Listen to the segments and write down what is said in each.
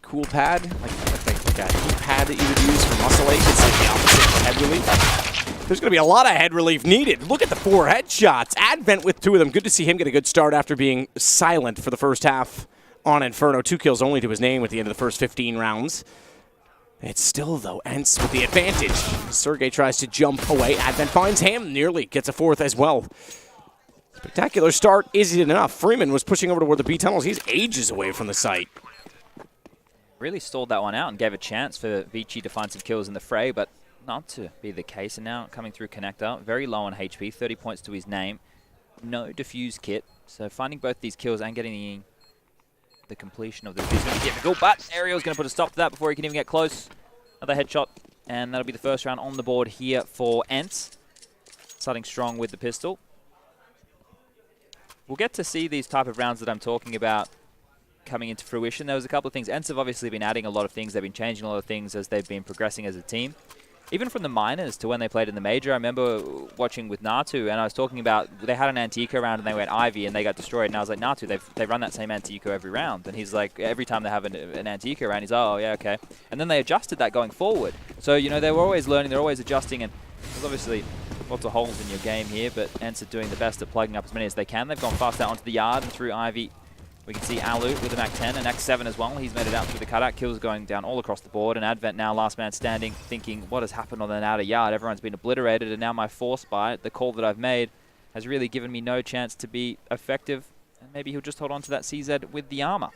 cool pad, like a heat pad that you would use for muscle ache. It's like the opposite of head relief. There's going to be a lot of head relief needed. Look at the 4 headshots. Advent with 2 of them. Good to see him get a good start after being silent for the first half on Inferno. 2 kills only to his name at the end of the first 15 rounds. It's still, though, ENCE with the advantage. Sergey tries to jump away. Advent finds him. Nearly gets a 4th as well. Spectacular start isn't enough. Freeman was pushing over toward the B tunnels. He's ages away from the site. Really stalled that one out and gave a chance for ViCi to find some kills in the fray, but not to be the case. And now coming through connector, very low on HP, 30 points to his name. No defuse kit, so finding both these kills and getting the completion of the defuse is going to be difficult, but Ariel's going to put a stop to that before he can even get close. Another headshot, and that'll be the first round on the board here for ENCE. Starting strong with the pistol. We'll get to see these type of rounds that I'm talking about coming into fruition. There was a couple of things. ENCE have obviously been adding a lot of things. They've been changing a lot of things as they've been progressing as a team. Even from the minors to when they played in the major, I remember watching with Natu, and I was talking about they had an Antico round and they went Ivy and they got destroyed. And I was like, Natu, they run that same Antico every round. And he's like, every time they have an Antico round, he's oh, yeah, okay. And then they adjusted that going forward. So, you know, they were always learning, they're always adjusting, and there's obviously lots of holes in your game here, but ENCE are doing the best at plugging up as many as they can. They've gone fast out onto the yard and through Ivy. We can see Alu with the MAC-10 and X7 as well. He's made it out through the cutout. Kills going down all across the board. And Advent now last man standing, thinking, what has happened on that outer yard? Everyone's been obliterated, and now my force buy, the call that I've made, has really given me no chance to be effective. And maybe he'll just hold on to that CZ with the armor.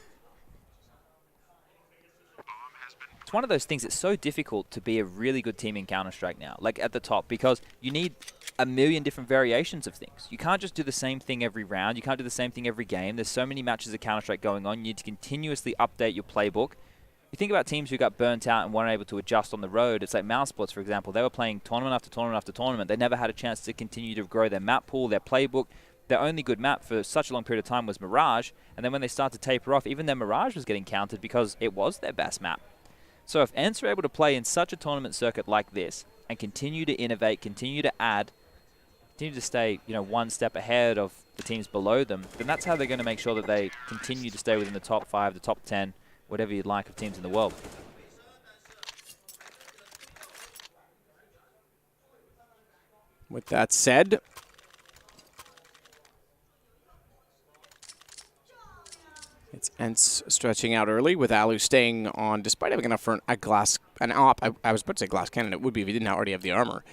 It's one of those things that's so difficult to be a really good team in Counter-Strike now, like at the top, because you need a million different variations of things. You can't just do the same thing every round. You can't do the same thing every game. There's so many matches of Counter-Strike going on. You need to continuously update your playbook. You think about teams who got burnt out and weren't able to adjust on the road. It's like Mousesports, for example. They were playing tournament after tournament after tournament. They never had a chance to continue to grow their map pool, their playbook. Their only good map for such a long period of time was Mirage. And then when they started to taper off, even their Mirage was getting counted because it was their best map. So if ENCE are able to play in such a tournament circuit like this and continue to innovate, continue to add, continue to stay, you know, one step ahead of the teams below them, then that's how they're going to make sure that they continue to stay within the top 5, the top 10, whatever you'd like of teams in the world. With that said, it's ENCE stretching out early with Alu staying on, despite having enough for an op. I was about to say glass cannon. It would be if he didn't already have the armor.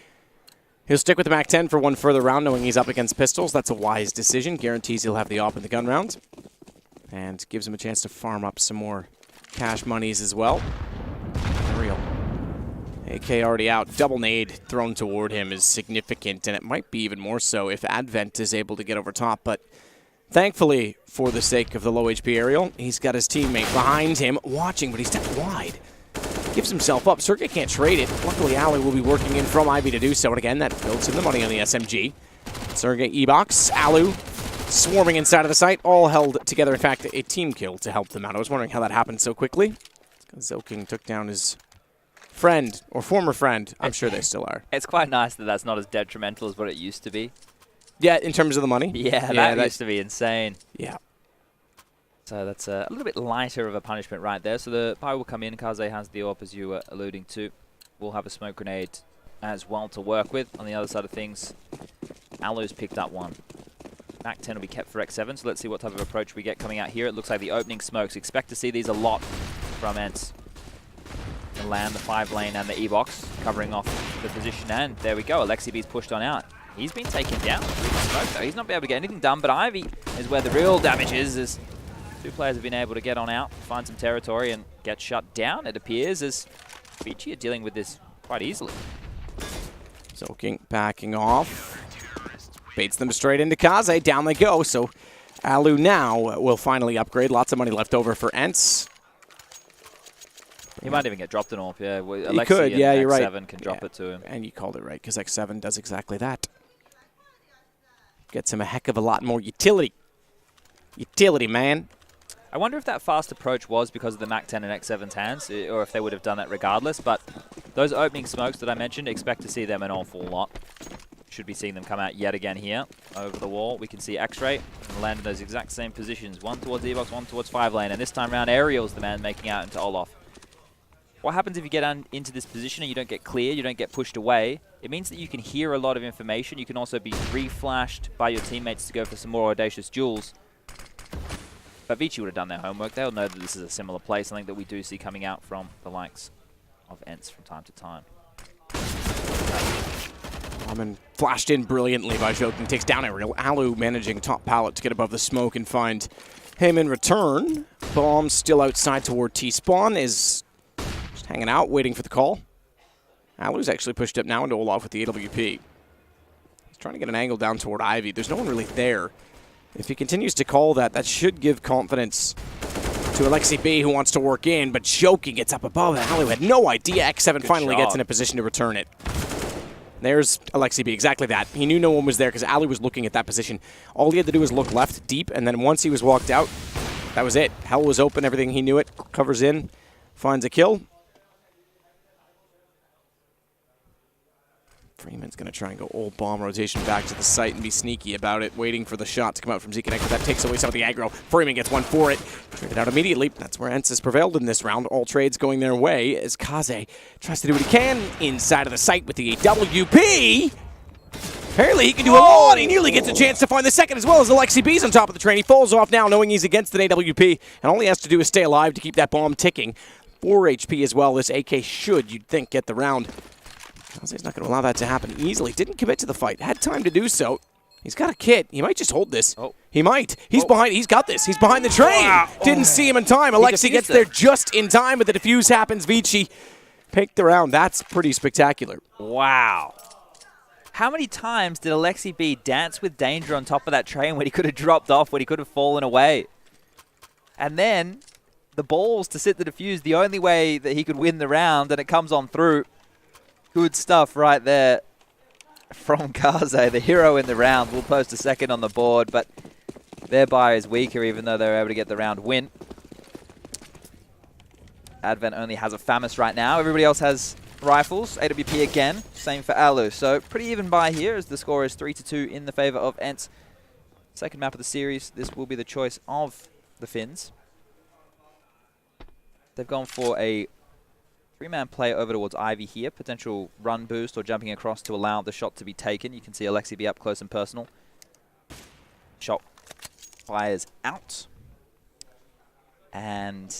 He'll stick with the MAC-10 for one further round, knowing he's up against pistols. That's a wise decision. Guarantees he'll have the op in the gun round. And gives him a chance to farm up some more cash monies as well. Real. AK already out. Double nade thrown toward him is significant, and it might be even more so if Advent is able to get over top. But thankfully, for the sake of the low HP Ariel, he's got his teammate behind him watching, but he's stepped wide. Gives himself up. Sergey can't trade it. Luckily, Ali will be working in from Ivy to do so. And again, that builds him the money on the SMG. Sergey E-Box, Alu swarming inside of the site, all held together. In fact, a team kill to help them out. I was wondering how that happened so quickly. Zilking took down his friend, or former friend. I'm sure they still are. It's quite nice that that's not as detrimental as what it used to be. Yeah, in terms of the money? Yeah, that used to be insane. Yeah. So that's a little bit lighter of a punishment right there. So the pie will come in. Kaze has the AWP, as you were alluding to. We'll have a smoke grenade as well to work with. On the other side of things, Alu's picked up one. MAC-10 will be kept for X7, so let's see what type of approach we get coming out here. It looks like the opening smokes. Expect to see these a lot from ENCE. The land, the 5 lane, and the E-Box covering off the position. And there we go. Alexi B's pushed on out. He's been taken down through the smoke, though. He's not been able to get anything done, but Ivy is where the real damage is, as 2 players have been able to get on out, find some territory, and get shut down, it appears, as ViCi are dealing with this quite easily. Zilking backing off. Baits them straight into Kaze. Down they go. So Alu now will finally upgrade. Lots of money left over for ENCE. He might even get dropped an AWP, yeah. Alexi he could, yeah, you're right. X7 can drop it to him. And you called it right, because X7 does exactly that. Gets him a heck of a lot more utility. Utility, man. I wonder if that fast approach was because of the MAC-10 and X7's hands, or if they would have done that regardless. But those opening smokes that I mentioned, expect to see them an awful lot. Should be seeing them come out yet again here. Over the wall, we can see X-Ray and land in those exact same positions. One towards E-Box, one towards 5 lane. And this time around, Aerial's the man making out into Olaf. What happens if you get into this position and you don't get cleared, you don't get pushed away? It means that you can hear a lot of information. You can also be reflashed by your teammates to go for some more audacious duels. But ViCi would have done their homework. They'll know that this is a similar play, something that we do see coming out from the likes of ENCE from time to time. Ramen flashed in brilliantly by Joking. Takes down Aerial. Alu managing top pallet to get above the smoke and find him in return. Bomb still outside toward T-spawn is just hanging out, waiting for the call. Alu's actually pushed up now into Olaf with the AWP. He's trying to get an angle down toward Ivy. There's no one really there. If he continues to call that, that should give confidence to Alexi B, who wants to work in, but Joking gets up above. Alu had no idea. X7 finally gets in a position to return it. There's Alexi B, exactly that. He knew no one was there because Ali was looking at that position. All he had to do was look left, deep, and then once he was walked out, that was it. Hell was open, everything he knew it. Covers in, finds a kill. Freeman's going to try and go old bomb rotation back to the site and be sneaky about it, waiting for the shot to come out from ZConnect, but that takes away some of the aggro. Freeman gets one for it. Traded out immediately. That's where ENCE has prevailed in this round. All trades going their way as Kaze tries to do what he can inside of the site with the AWP. Apparently he can do a lot. He nearly gets a chance to find the second as well as Alexi B's on top of the train. He falls off now knowing he's against an AWP, and all he has to do is stay alive to keep that bomb ticking. 4 HP as well. This AK should, you'd think, get the round. Kaze's not going to allow that to happen easily. Didn't commit to the fight. Had time to do so. He's got a kit. He might just hold this. Oh. He might. He's behind. He's got this. He's behind the train. Wow. Didn't see him in time. Alexi gets there just in time, but the defuse happens. ViCi picked the round. That's pretty spectacular. Wow. How many times did Alexi B dance with danger on top of that train when he could have dropped off, when he could have fallen away? And then the balls to sit the defuse, the only way that he could win the round, and it comes on through. Good stuff right there from Kaze, the hero in the round. Will post a second on the board, but their buy is weaker even though they're able to get the round win. Advent only has a FAMAS right now. Everybody else has rifles. AWP again. Same for Alu. So pretty even buy here as the score is 3-2 in the favor of ENCE. Second map of the series. This will be the choice of the Finns. They've gone for a 3-man play over towards Ivy here. Potential run boost or jumping across to allow the shot to be taken. You can see Alexi be up close and personal. Shot fires out. And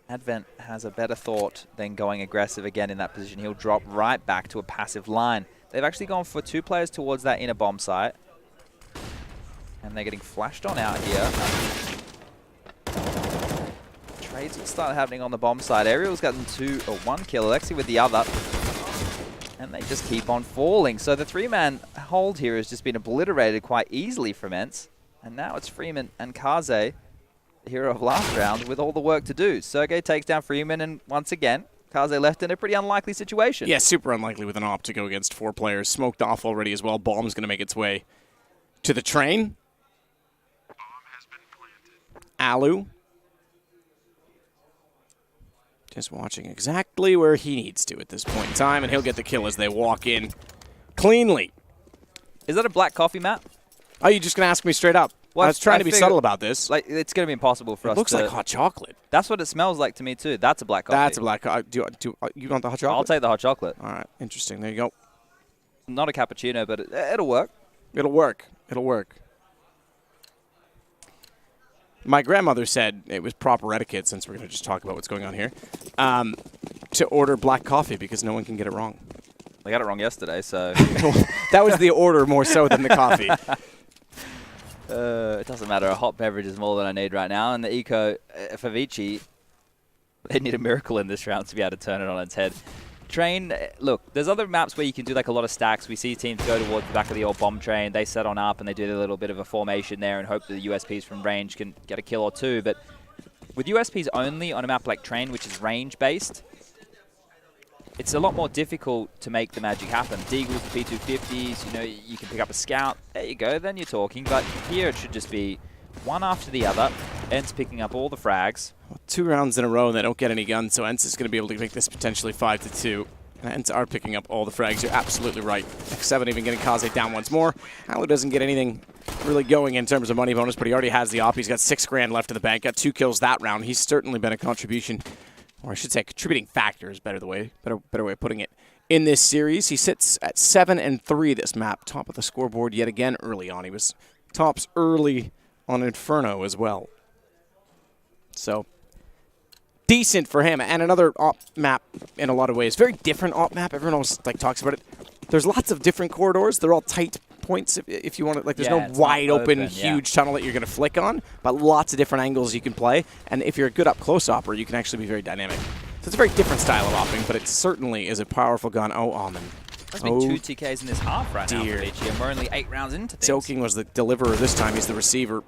Advent has a better thought than going aggressive again in that position. He'll drop right back to a passive line. They've actually gone for 2 players towards that inner bomb site. And they're getting flashed on out here. Trades will start happening on the bomb side. Aerial's gotten 1 kill. Alexi with the other. And they just keep on falling. So the 3-man hold here has just been obliterated quite easily from ENCE. And now it's Freeman and Kaze, the hero of last round, with all the work to do. Sergey takes down Freeman, and once again, Kaze left in a pretty unlikely situation. Yeah, super unlikely with an op to go against 4 players. Smoked off already as well. Bomb's going to make its way to the train. Bomb has been planted. Alu. Just watching exactly where he needs to at this point in time, and he'll get the kill as they walk in cleanly. Is that a black coffee, Matt? Oh, you're just going to ask me straight up? Well, I was trying to be subtle about this. Like, it's going to be impossible for us to... It looks like hot chocolate. That's what it smells like to me, too. That's a black coffee. That's a black coffee. Do you want the hot chocolate? I'll take the hot chocolate. All right, interesting. There you go. Not a cappuccino, but it'll work. It'll work. It'll work. My grandmother said it was proper etiquette, since we're going to just talk about what's going on here, to order black coffee because no one can get it wrong. They got it wrong yesterday, so... That was the order more so than the coffee. It doesn't matter. A hot beverage is more than I need right now. And the eco, for ViCi, they need a miracle in this round to be able to turn it on its head. Train, look, there's other maps where you can do like a lot of stacks. We see teams go towards the back of the old bomb train. They set on up and they do a little bit of a formation there and hope that the USPs from range can get a kill or two. But with USPs only on a map like Train, which is range-based, it's a lot more difficult to make the magic happen. Deagles, the P250s, you know, you can pick up a scout. There you go, then you're talking. But here it should just be one after the other. ENCE picking up all the frags. Well, 2 rounds in a row and they don't get any guns, so ENCE is going to be able to make this potentially 5-2. ENCE are picking up all the frags. You're absolutely right. X7 even getting Kaze down once more. Alu doesn't get anything really going in terms of money bonus, but he already has the op. He's got $6 grand left in the bank. Got 2 kills that round. He's certainly been a contribution, or I should say, contributing factor is better way of putting it. In this series, he sits at 7-3 this map, top of the scoreboard yet again early on. He was tops early on Inferno as well. So decent for him, and another op map in a lot of ways. Very different op map. Everyone always talks about it. There's lots of different corridors. They're all tight points if you want to. There's no wide open huge tunnel that you're going to flick on, but lots of different angles you can play. And if you're a good up close opper, you can actually be very dynamic. So it's a very different style of opping, but it certainly is a powerful gun. Oh, Almond. There's been 2 TKs in this half right now for ViCi, and we're only 8 rounds into things. Joking was the deliverer this time. He's the receiver.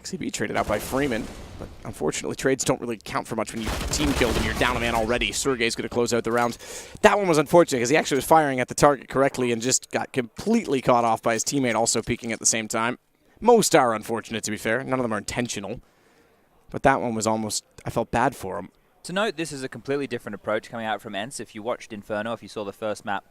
XCB traded out by Freeman, but unfortunately trades don't really count for much when you team killed and you're down a man already. Sergey's going to close out the round. That one was unfortunate because he actually was firing at the target correctly and just got completely caught off by his teammate also peeking at the same time. Most are unfortunate, to be fair. None of them are intentional. But that one was almost, I felt bad for him. To note, this is a completely different approach coming out from ENCE. If you watched Inferno, if you saw the first map,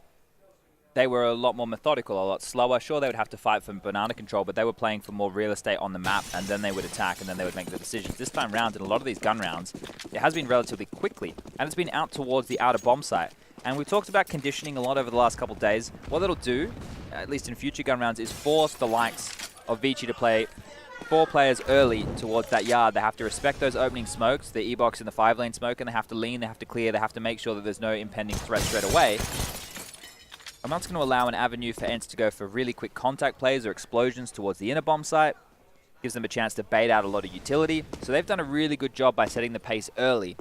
they were a lot more methodical, a lot slower. Sure, they would have to fight for banana control, but they were playing for more real estate on the map, and then they would attack, and then they would make the decisions. This time round, in a lot of these gun rounds, it has been relatively quickly, and it's been out towards the outer bomb site. And we talked about conditioning a lot over the last couple of days. What that'll do, at least in future gun rounds, is force the likes of ViCi to play 4 players early towards that yard. They have to respect those opening smokes, the E-box and the 5-lane smoke, and they have to lean, they have to clear, they have to make sure that there's no impending threat straight away. And that's going to allow an avenue for ENCE to go for really quick contact plays or explosions towards the inner bomb site. Gives them a chance to bait out a lot of utility. So they've done a really good job by setting the pace early.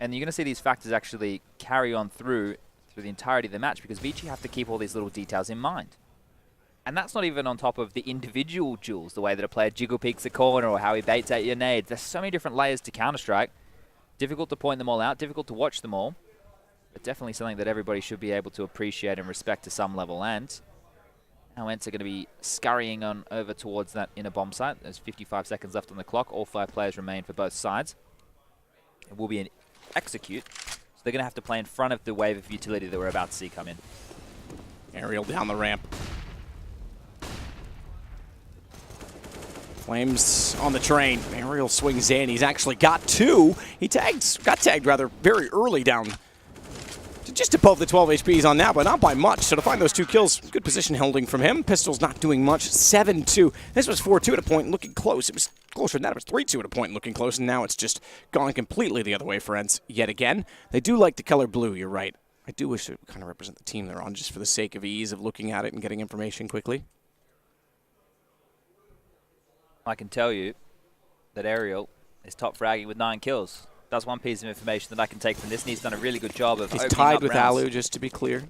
And you're going to see these factors actually carry on through the entirety of the match because ViCi have to keep all these little details in mind. And that's not even on top of the individual duels, the way that a player jiggle peeks a corner or how he baits out your nades. There's so many different layers to Counter-Strike. Difficult to point them all out, difficult to watch them all. But definitely something that everybody should be able to appreciate and respect to some level. And now ENCE are going to be scurrying on over towards that inner bomb site. There's 55 seconds left on the clock. All 5 players remain for both sides. It will be an execute. So they're going to have to play in front of the wave of utility that we're about to see come in. Aerial down the ramp. Flames on the train. Aerial swings in. He's actually got 2. He got tagged rather very early down to just above the 12 HP he's on now, but not by much. So to find those 2 kills, good position holding from him. Pistol's not doing much. 7-2. This was 4-2 at a point, looking close. It was closer than that. It was 3-2 at a point, looking close, and now it's just gone completely the other way for ENCE yet again. They do like the color blue, you're right. I do wish it would kind of represent the team they're on, just for the sake of ease of looking at it and getting information quickly. I can tell you that Aerial is top fragging with 9 kills. That's one piece of information that I can take from this, and he's done a really good job of He's tied with Alu, just to be clear.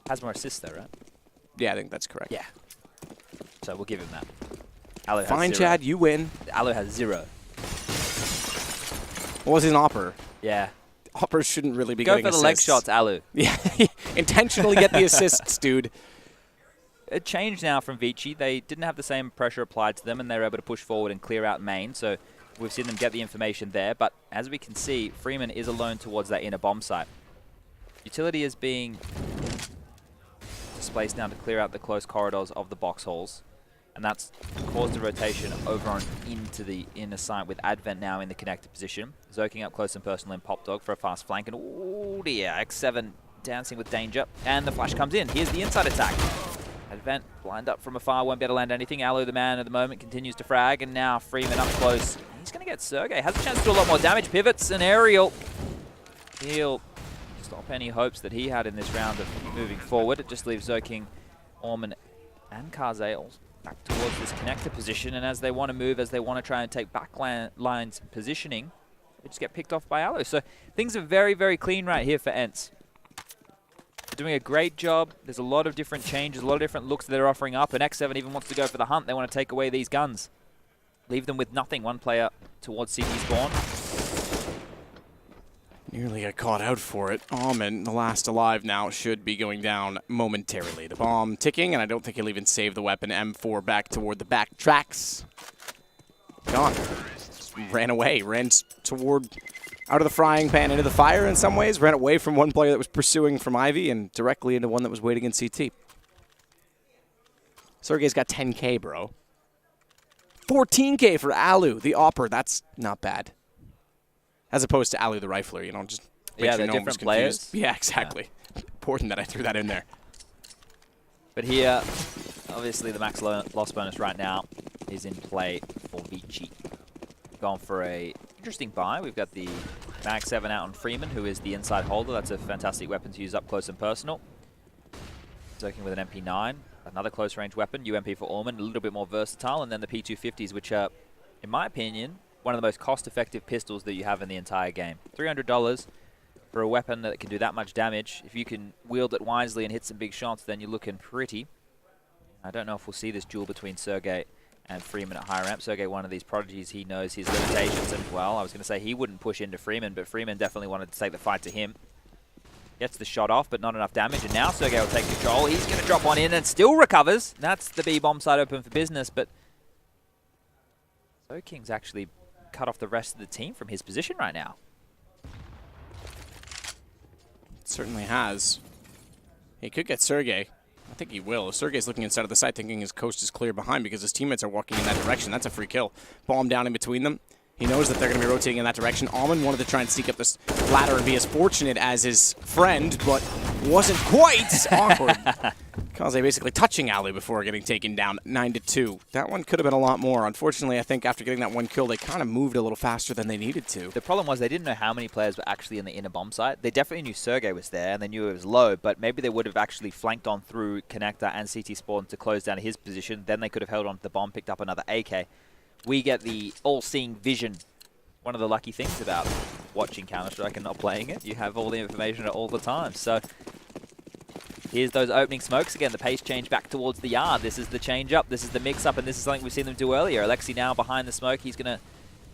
Has more assists though, right? Yeah, I think that's correct. Yeah. So we'll give him that. Alu has Fine, 0. Chad, you win. Alu has 0. What was his opper? Yeah. Hoppers shouldn't really be Go getting for the assists. leg shots, Alu. Yeah, intentionally get the assists, dude. It changed now from ViCi. They didn't have the same pressure applied to them, and they were able to push forward and clear out main. So we've seen them get the information there. But as we can see, Freeman is alone towards that inner bomb site. Utility is being displaced now to clear out the close corridors of the box halls. And that's caused a rotation over on into the inner site with Advent now in the connected position. Zoking up close and personal in Pop Dog for a fast flank. And oh dear, X7 dancing with danger. And the flash comes in. Here's the inside attack. Advent lined up from afar, won't be able to land anything. Alu, the man at the moment, continues to frag. And now Freeman up close. He's going to get Sergey. Has a chance to do a lot more damage. Pivots and Aerial. He'll stop any hopes that he had in this round of moving forward. It just leaves Zoking, Orman, and Kaze back towards this connector position, and as they want to move, as they want to try and take back lines positioning, they just get picked off by Alu. So things are very, very clean right here for ENCE. They're doing a great job. There's a lot of different changes, a lot of different looks that they're offering up, and X7 even wants to go for the hunt. They want to take away these guns. Leave them with nothing. One player towards CT spawn. Nearly got caught out for it. Almond, the last alive now, should be going down momentarily. The bomb ticking, and I don't think he'll even save the weapon. M4 back toward the back tracks. Gone. Ran away. Ran toward out of the frying pan into the fire in some ways. Ran away from one player that was pursuing from Ivy and directly into one that was waiting in CT. Sergey's got 10K, bro. 14K for Alu, the Opper. That's not bad. As opposed to Alu, the Rifler, you know, just make sure they're no one was different players. confused. Yeah, exactly. Yeah. Important that I threw that in there. But here, obviously the max loss bonus right now is in play for ViCi. Gone for a interesting buy. We've got the Mag 7 out on Freeman, who is the inside holder. That's a fantastic weapon to use up close and personal. Working with an MP9, another close range weapon, UMP for Orman, a little bit more versatile, and then the P250s, which are, in my opinion, one of the most cost-effective pistols that you have in the entire game. $300 for a weapon that can do that much damage. If you can wield it wisely and hit some big shots, then you're looking pretty. I don't know if we'll see this duel between Sergey and Freeman at high ramp. Sergey, one of these prodigies, he knows his limitations, and, well, I was going to say he wouldn't push into Freeman, but Freeman definitely wanted to take the fight to him. Gets the shot off, but not enough damage, and now Sergey will take control. He's going to drop one in and still recovers. That's the B-bomb side open for business, but King's actually cut off the rest of the team from his position right now. It certainly has. He could get Sergey. I think he will. Sergey's looking inside of the site thinking his coast is clear behind because his teammates are walking in that direction. That's a free kill. Bomb down in between them. He knows that they're going to be rotating in that direction. Almond wanted to try and sneak up this ladder and be as fortunate as his friend, but wasn't quite. Awkward. Kaze basically touching Ali before getting taken down 9-2. That one could have been a lot more. Unfortunately, I think after getting that one kill, they kind of moved a little faster than they needed to. The problem was they didn't know how many players were actually in the inner bomb site. They definitely knew Sergey was there, and they knew it was low, but maybe they would have actually flanked on through Connector and CT Spawn to close down his position. Then they could have held on to the bomb, picked up another AK. We get the all-seeing vision. One of the lucky things about watching Counter-Strike and not playing it, you have all the information all the time. So here's those opening smokes again. The pace change back towards the yard. This is the change up. This is the mix up, and this is something we've seen them do earlier. Alexi now behind the smoke. He's going to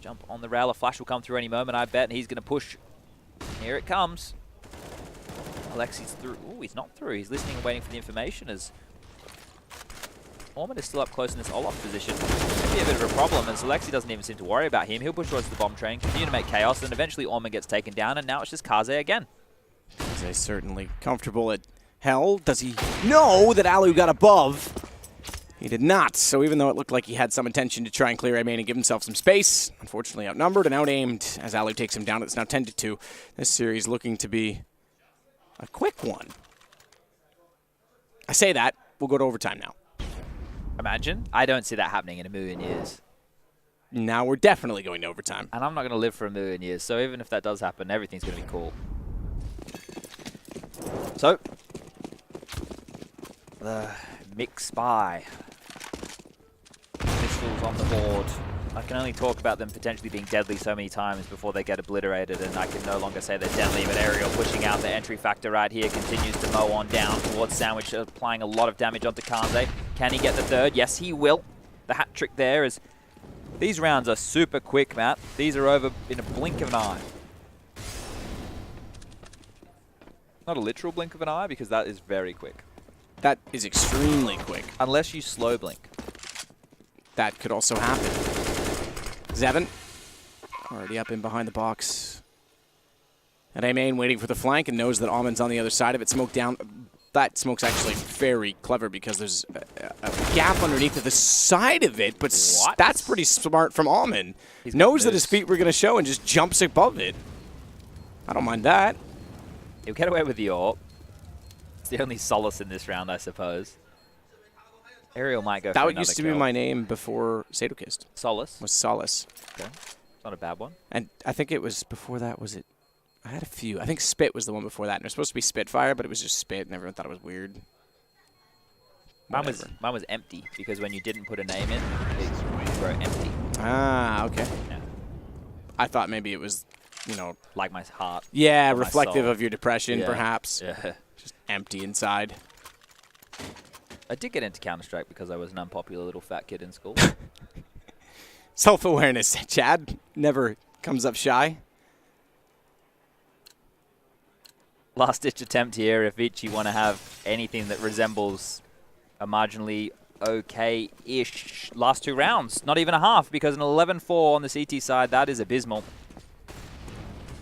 jump on the rail. A flash will come through any moment, I bet, and he's going to push. Here it comes. Alexi's through. Oh, he's not through. He's listening and waiting for the information as Orman is still up close in this Olaf position. Could be a bit of a problem, as Alexi doesn't even seem to worry about him. He'll push towards the bomb train, continue to make chaos, and eventually Orman gets taken down, and now it's just Kaze again. Kaze certainly comfortable at hell. Does he know that Alu got above? He did not, so even though it looked like he had some intention to try and clear A main and give himself some space, unfortunately outnumbered and out-aimed as Alu takes him down. It's now 10-2. This series looking to be a quick one. I say that, we'll go to overtime now. Imagine. I don't see that happening in a million years. Now we're definitely going to overtime. And I'm not going to live for a million years, so even if that does happen, everything's going to be cool. So, the mix spy. Pistols on the board. I can only talk about them potentially being deadly so many times before they get obliterated, and I can no longer say they're deadly, but Aerial pushing out the entry factor right here, continues to mow on down towards Sandwich, applying a lot of damage onto Kaze. Can he get the third? Yes, he will. The hat trick there is these rounds are super quick, Matt. These are over in a blink of an eye. Not a literal blink of an eye, because that is very quick. That is extremely quick. Unless you slow blink. That could also happen. Zevin, already up in behind the box. And A-main waiting for the flank and knows that Almond's on the other side of it. Smoke down. That smoke's actually very clever because there's a gap underneath to the side of it, but that's pretty smart from Almond. He knows that his feet were going to show and just jumps above it. I don't mind that. He'll get away with the AWP. It's the only solace in this round, I suppose. Aerial might go for another That used to kill. be my name before Sadokist. Solace? Was Solace. Okay. It's not a bad one. And I think it was before that, was it? I had a few. I think Spit was the one before that. And it was supposed to be Spitfire, but it was just Spit, and everyone thought it was weird. Mine was empty, because when you didn't put a name in, it wrote empty. Ah, okay. Yeah. I thought maybe it was, you know... Like my heart. Yeah, reflective of your depression, yeah. Perhaps. Yeah. Just empty inside. I did get into Counter-Strike because I was an unpopular little fat kid in school. Self-awareness, Chad. Never comes up shy. Last-ditch attempt here if ViCi want to have anything that resembles a marginally okay-ish last two rounds. Not even a half, because an 11-4 on the CT side, that is abysmal.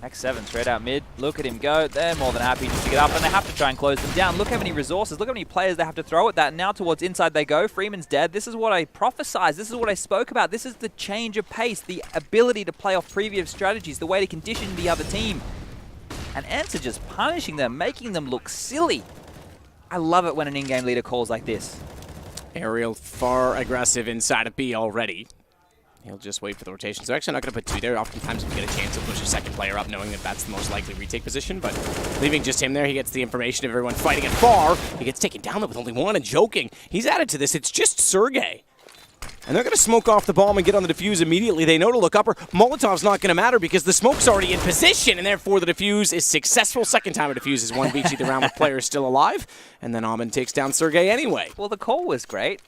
X7 straight out mid. Look at him go. They're more than happy just to get up, and they have to try and close them down. Look how many resources, look how many players they have to throw at that. Now towards inside they go. Freeman's dead. This is what I prophesized. This is what I spoke about. This is the change of pace, the ability to play off previous strategies, the way to condition the other team. And ENCE are just punishing them, making them look silly. I love it when an in-game leader calls like this. Aerial far aggressive inside of B already. He'll just wait for the rotation. So actually not going to put two there. Oftentimes we get a chance to push a second player up knowing that that's the most likely retake position, but leaving just him there, he gets the information of everyone fighting at far. He gets taken down with only one and joking. He's added to this. It's just Sergey. And they're going to smoke off the bomb and get on the defuse immediately. They know to look upper. Molotov's not going to matter because the smoke's already in position, and therefore the defuse is successful. Second time a defuse is one ViCi the round with players still alive. And then Amin takes down Sergey anyway. Well, the call was great.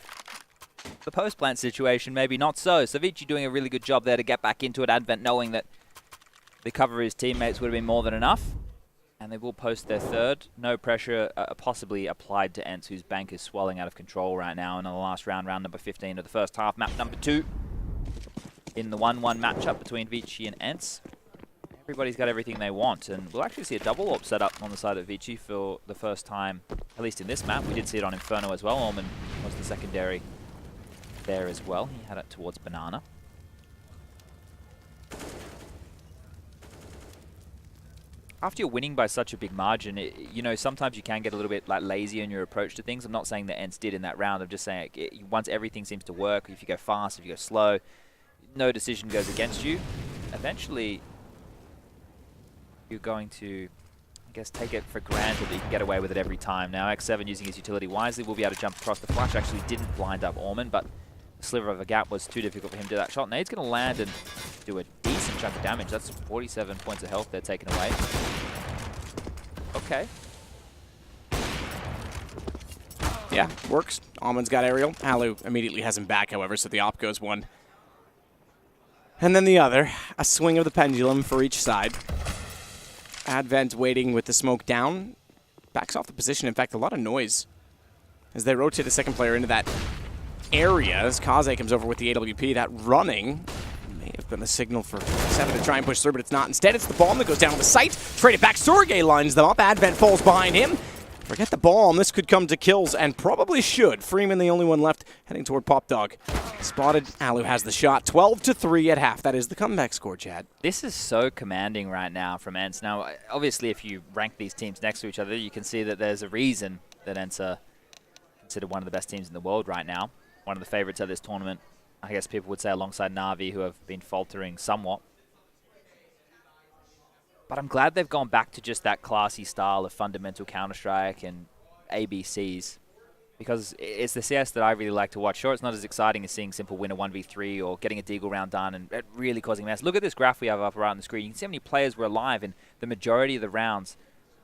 The post-plant situation, maybe not so. So ViCi doing a really good job there to get back into it. Advent knowing that the cover of his teammates would have been more than enough. And they will post their third. No pressure possibly applied to ENCE, whose bank is swelling out of control right now. And in the last round, round number 15 of the first half, map number 2. In the 1-1 matchup between ViCi and ENCE. Everybody's got everything they want. And we'll actually see a double AWP set up on the side of ViCi for the first time, at least in this map. We did see it on Inferno as well. Orman was the secondary there as well. He had it towards Banana. After you're winning by such a big margin, you know, sometimes you can get a little bit like lazy in your approach to things. I'm not saying that ENCE did in that round. I'm just saying once everything seems to work, if you go fast, if you go slow, no decision goes against you. Eventually, you're going to, I guess, take it for granted that you can get away with it every time. Now, X7 using his utility wisely will be able to jump across. The flash actually didn't blind up Orman, but the sliver of a gap was too difficult for him to do that shot. Nade's going to land and do a decent chunk of damage. That's 47 points of health they're taking away. Okay. Yeah, works. Almond's got aerial. Alu immediately has him back, however, so the op goes one. And then the other. A swing of the pendulum for each side. Advent waiting with the smoke down. Backs off the position. In fact, a lot of noise as they rotate the second player into that area. As Kaze comes over with the AWP, that running may have been the signal for 7 to try and push through, but it's not. Instead, it's the bomb that goes down on the site. Trade it back. Sergey lines them up. Advent falls behind him. Forget the bomb. This could come to kills, and probably should. Freeman, the only one left, heading toward Pop Dog. Spotted. Alu has the shot. 12-3 at half. That is the comeback score, Chad. This is so commanding right now from ENCE. Now, obviously, if you rank these teams next to each other, you can see that there's a reason that ENCE are considered one of the best teams in the world right now. One of the favorites of this tournament, I guess people would say, alongside Na'Vi, who have been faltering somewhat. But I'm glad they've gone back to just that classy style of fundamental Counter-Strike and ABCs, because it's the CS that I really like to watch. Sure, it's not as exciting as seeing Simple win a 1v3 or getting a Deagle round done and really causing a mess. Look at this graph we have up right on the screen. You can see how many players were alive in the majority of the rounds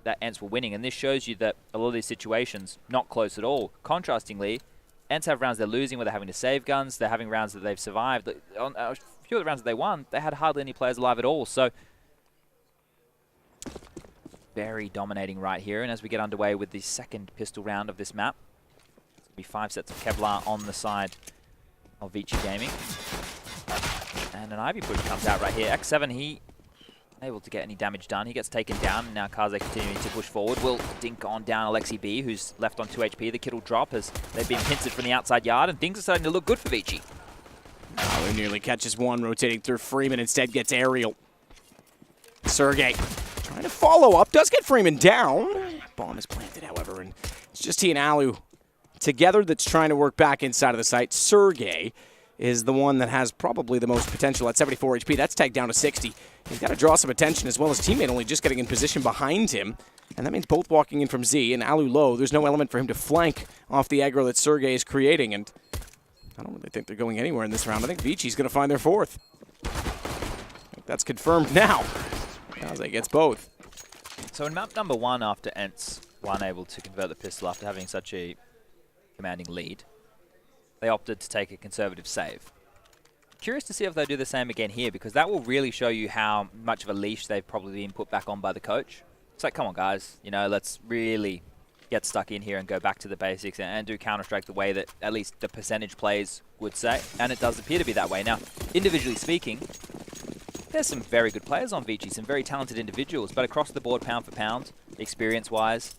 that ENCE were winning, and this shows you that a lot of these situations, not close at all. Contrastingly, ENCE have rounds they're losing where they're having to save guns. They're having rounds that they've survived. On a few of the rounds that they won, they had hardly any players alive at all. So, very dominating right here. And as we get underway with the second pistol round of this map, it's going to be 5 sets of Kevlar on the side of ViCi Gaming. And an Ivy push comes out right here. X7, he unable to get any damage done. He gets taken down, and now Kaze continuing to push forward. Will dink on down Alexi B, who's left on 2 HP. The kid will drop as they've been pincered from the outside yard, and things are starting to look good for ViCi. Alu nearly catches one, rotating through Freeman. Instead gets aerial. Sergey trying to follow up. Does get Freeman down. Bomb is planted, however, and it's just he and Alu together that's trying to work back inside of the site. Sergey is the one that has probably the most potential at 74 HP. That's tagged down to 60. He's got to draw some attention, as well as teammate only just getting in position behind him. And that means both walking in from Z, and Alu low. There's no element for him to flank off the aggro that Sergey is creating, and I don't really think they're going anywhere in this round. I think ViCi's going to find their fourth. That's confirmed now. Kaze gets both. So in map number 1, after ENCE were unable to convert the pistol after having such a commanding lead, they opted to take a conservative save. Curious to see if they do the same again here, because that will really show you how much of a leash they've probably been put back on by the coach. It's like, come on, guys, you know, let's really get stuck in here and go back to the basics and do Counter-Strike the way that at least the percentage plays would say. And it does appear to be that way. Now, individually speaking, there's some very good players on ViCi, some very talented individuals, but across the board, pound for pound, experience-wise,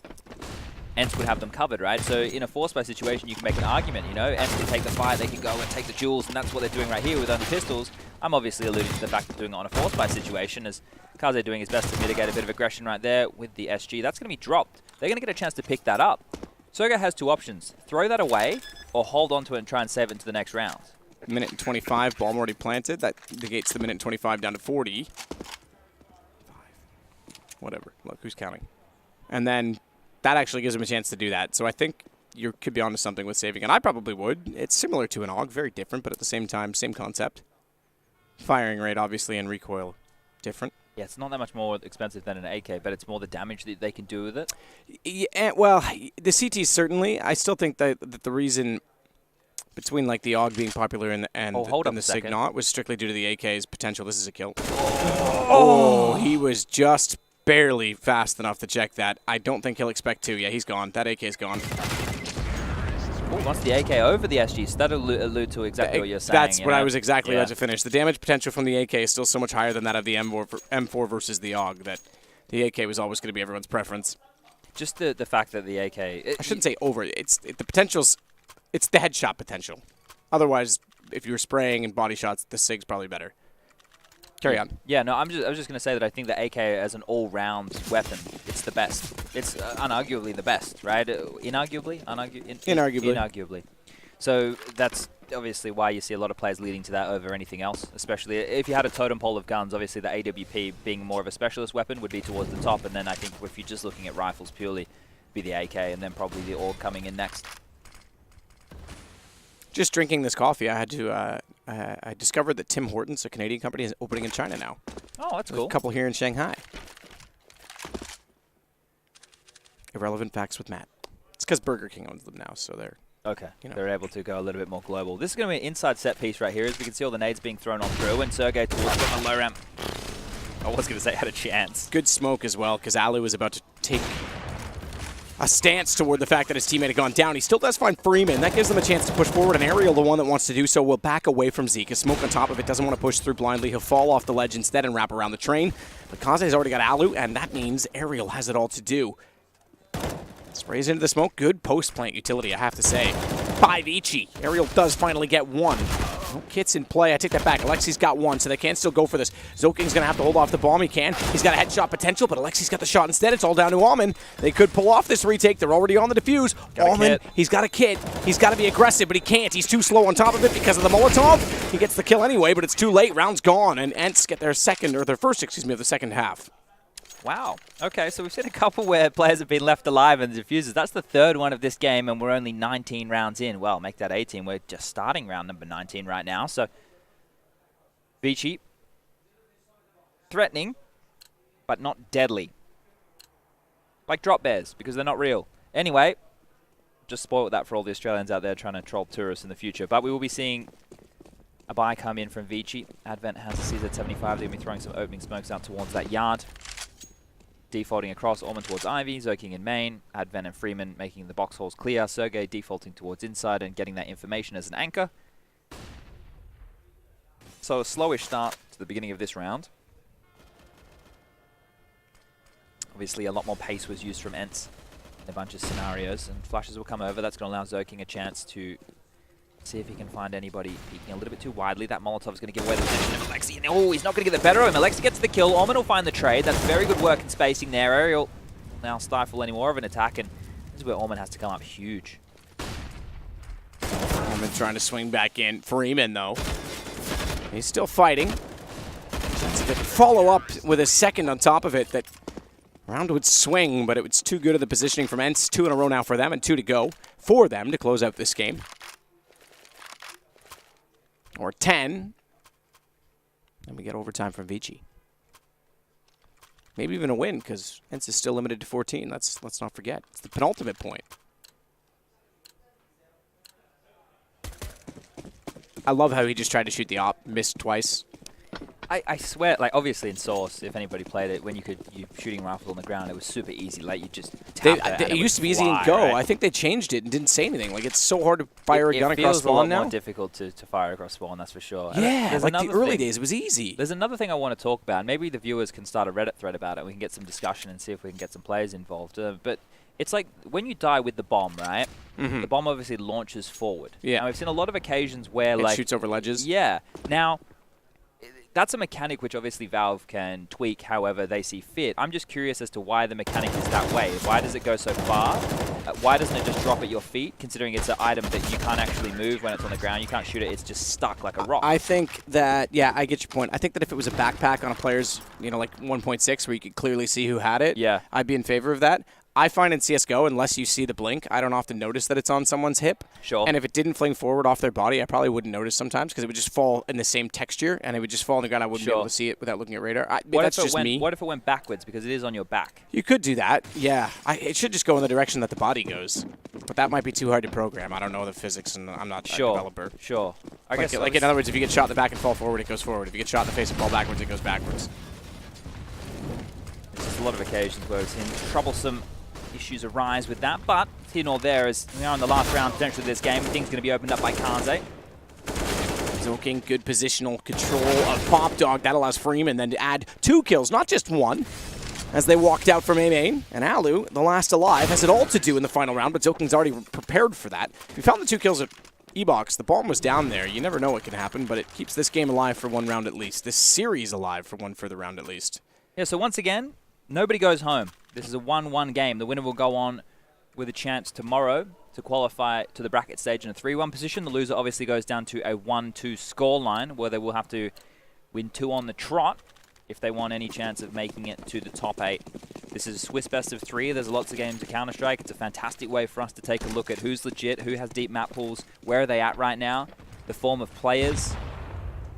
ENCE would have them covered, right? So in a force buy situation, you can make an argument, you know, ENCE can take the fight, they can go and take the jewels, and that's what they're doing right here with only pistols. I'm obviously alluding to the fact of doing it on a force buy situation, as Kaze doing his best to mitigate a bit of aggression right there with the SG. That's going to be dropped. They're going to get a chance to pick that up. Soga has two options. Throw that away, or hold on to it and try and save it into the next round. Minute and 25, bomb already planted. That negates the minute and 25 down to 40. Whatever. Look, who's counting? And then that actually gives him a chance to do that. So I think you could be onto something with saving, and I probably would. It's similar to an AUG, very different, but at the same time, same concept. Firing rate, obviously, and recoil, different. Yeah, it's not that much more expensive than an AK, but it's more the damage that they can do with it. Yeah, well, the CT certainly. I still think that the reason between like the AUG being popular and the Signot was strictly due to the AK's potential. This is a kill. Oh, he was just barely fast enough to check that. I don't think he'll expect to. Yeah, he's gone. That AK's gone. Ooh, once the AK over the SG, so that allude to exactly what you're saying. That's what I was exactly about to finish. The damage potential from the AK is still so much higher than that of the M4 versus the AUG that the AK was always going to be everyone's preference. Just the fact that the AK... I shouldn't say over. The potential's... It's the headshot potential. Otherwise, if you were spraying and body shots, the SIG's probably better. Carry on. Yeah, no, I was just going to say that I think the AK as an all-round weapon, it's the best. It's unarguably the best, right? Inarguably? Inarguably. So that's obviously why you see a lot of players leading to that over anything else, especially if you had a totem pole of guns. Obviously, the AWP being more of a specialist weapon would be towards the top, and then I think if you're just looking at rifles purely, be the AK, and then probably the AUG coming in next. Just drinking this coffee, I had to. I discovered that Tim Hortons, a Canadian company, is opening in China now. Oh, that's There's cool. A couple here in Shanghai. Irrelevant facts with Matt. It's because Burger King owns them now, so they're they're able to go a little bit more global. This is going to be an inside set piece right here, as we can see all the nades being thrown on through, and Sergey towards the low ramp. I was going to say had a chance. Good smoke as well, because Alu was about to take a stance toward the fact that his teammate had gone down. He still does find Freeman. That gives them a chance to push forward. And Ariel, the one that wants to do so, will back away from Zeke. A smoke on top of it, doesn't want to push through blindly. He'll fall off the ledge instead and wrap around the train. But Kaze's already got Alu, and that means Ariel has it all to do. Sprays into the smoke. Good post-plant utility, I have to say. By ViCi. Ariel does finally get one. No kits in play. I take that back. Alexi's got one, so they can still go for this. Zoking's going to have to hold off the bomb. He can. He's got a headshot potential, but Alexi's got the shot instead. It's all down to Alman. They could pull off this retake. They're already on the defuse. Alman, he's got a kit. He's got to be aggressive, but he can't. He's too slow on top of it because of the Molotov. He gets the kill anyway, but it's too late. Round's gone, and ENCE get their first of the second half. Wow. Okay, so we've seen a couple where players have been left alive in the diffusers. That's the third one of this game, and we're only 19 rounds in. Well, make that 18. We're just starting round number 19 right now. So, ViCi, threatening, but not deadly. Like drop bears, because they're not real. Anyway, just spoiled that for all the Australians out there trying to troll tourists in the future. But we will be seeing a buy come in from ViCi. Advent has a CZ75. They're going to be throwing some opening smokes out towards that yard. Defaulting across, Orman towards Ivy, Zoking in main, Advent and Freeman making the box holes clear, Sergey defaulting towards inside and getting that information as an anchor. So a slowish start to the beginning of this round. Obviously a lot more pace was used from ENCE in a bunch of scenarios, and flashes will come over. That's going to allow Zoking a chance to see if he can find anybody peeking a little bit too widely. That Molotov is going to give away the position of Alexi. Oh, he's not going to get the better of him. Alexi gets the kill. Orman will find the trade. That's very good work in spacing there. Ariel will now stifle any more of an attack, and this is where Orman has to come up huge. Orman trying to swing back in. Freeman, though. He's still fighting. Follow up with a second on top of it. That round would swing, but it was too good of the positioning from ENCE. 2 in a row now for them, and 2 to go for them to close out this game. Or 10. And we get overtime from ViCi. Maybe even a win, because ENCE is still limited to 14. Let's not forget. It's the penultimate point. I love how he just tried to shoot the op, missed twice. I swear, like, obviously in Source, if anybody played it, when you shooting rifle on the ground, it was super easy. Like, you just tap It used to be easy and go. right? I think they changed it and didn't say anything. Like, it's so hard to fire a gun across spawn now. It feels a lot more difficult to fire across spawn, that's for sure. Yeah, like the early days, it was easy. There's another thing I want to talk about. Maybe the viewers can start a Reddit thread about it. We can get some discussion and see if we can get some players involved. But it's like when you die with the bomb, right? The bomb obviously launches forward. Yeah. Now, we've seen a lot of occasions where it shoots over ledges. Yeah. Now, that's a mechanic which obviously Valve can tweak however they see fit. I'm just curious as to why the mechanic is that way. Why does it go so far? Why doesn't it just drop at your feet, considering it's an item that you can't actually move when it's on the ground? You can't shoot it. It's just stuck like a rock. I think that, yeah, I get your point. I think that if it was a backpack on a player's, like 1.6 where you could clearly see who had it, yeah, I'd be in favor of that. I find in CSGO, unless you see the blink, I don't often notice that it's on someone's hip. Sure. And if it didn't fling forward off their body, I probably wouldn't notice sometimes because it would just fall in the same texture and it would just fall on the ground. I wouldn't be able to see it without looking at radar. That's just me. What if it went backwards because it is on your back? You could do that, yeah. It should just go in the direction that the body goes. But that might be too hard to program. I don't know the physics and I'm not a developer. Sure. I guess like in other words, if you get shot in the back and fall forward, it goes forward. If you get shot in the face and fall backwards, it goes backwards. There's just a lot of occasions where we've seen troublesome issues arise with that, but here nor there, as we are in the last round potentially of this game, things going to be opened up by KdTV. Zoking, good positional control of Pop Dog. That allows Freeman then to add 2 kills, not just 1, as they walked out from A main. And Alu, the last alive, has it all to do in the final round, but Zoking's already prepared for that. If you found the 2 kills at E-Box, the bomb was down there. You never know what can happen, but it keeps this game alive for 1 round at least. This series alive for 1 further round at least. Yeah, so once again, nobody goes home. This is a 1-1 game. The winner will go on with a chance tomorrow to qualify to the bracket stage in a 3-1 position. The loser obviously goes down to a 1-2 scoreline where they will have to win 2 on the trot if they want any chance of making it to the top 8. This is a Swiss best of 3. There's lots of games of Counter-Strike. It's a fantastic way for us to take a look at who's legit, who has deep map pools, where are they at right now, the form of players.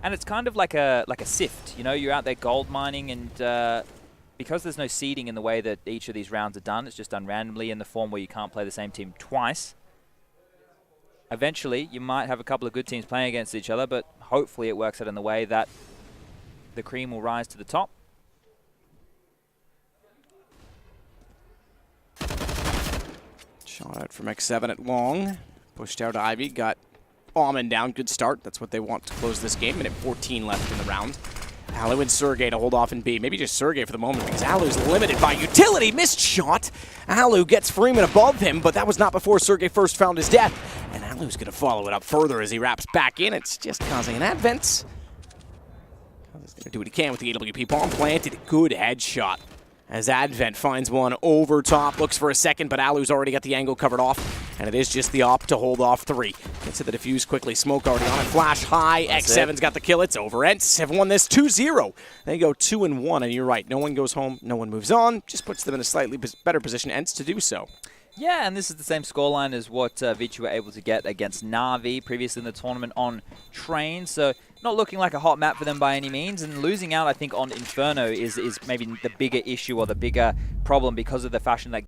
And it's kind of like a sift. You know, you're out there gold mining and because there's no seeding in the way that each of these rounds are done, it's just done randomly in the form where you can't play the same team twice. Eventually, you might have a couple of good teams playing against each other, but hopefully it works out in the way that the cream will rise to the top. Shot out from X7 at long. Pushed out Ivy, got Almond down. Good start. That's what they want to close this game. Minute 14 left in the round. Alu and Sergey to hold off in B. Maybe just Sergey for the moment because Alu's limited by utility. Missed shot. Alu gets Freeman above him, but that was not before Sergey first found his death. And Alu's going to follow it up further as he wraps back in. It's just causing an advent. He's going to do what he can with the AWP bomb planted. Good headshot. As Advent finds one over top, looks for a second, but Alu's already got the angle covered off, and it is just the op to hold off 3. Gets to the defuse quickly, smoke already on it, flash high, X7's got the kill, it's over. ENCE have won this 2-0. They go 2-1, and you're right, no one goes home, no one moves on, just puts them in a slightly better position, ENCE to do so. Yeah, and this is the same scoreline as what ViCi were able to get against Na'Vi previously in the tournament on Train. So not looking like a hot map for them by any means. And losing out, I think, on Inferno is maybe the bigger issue or the bigger problem because of the fashion that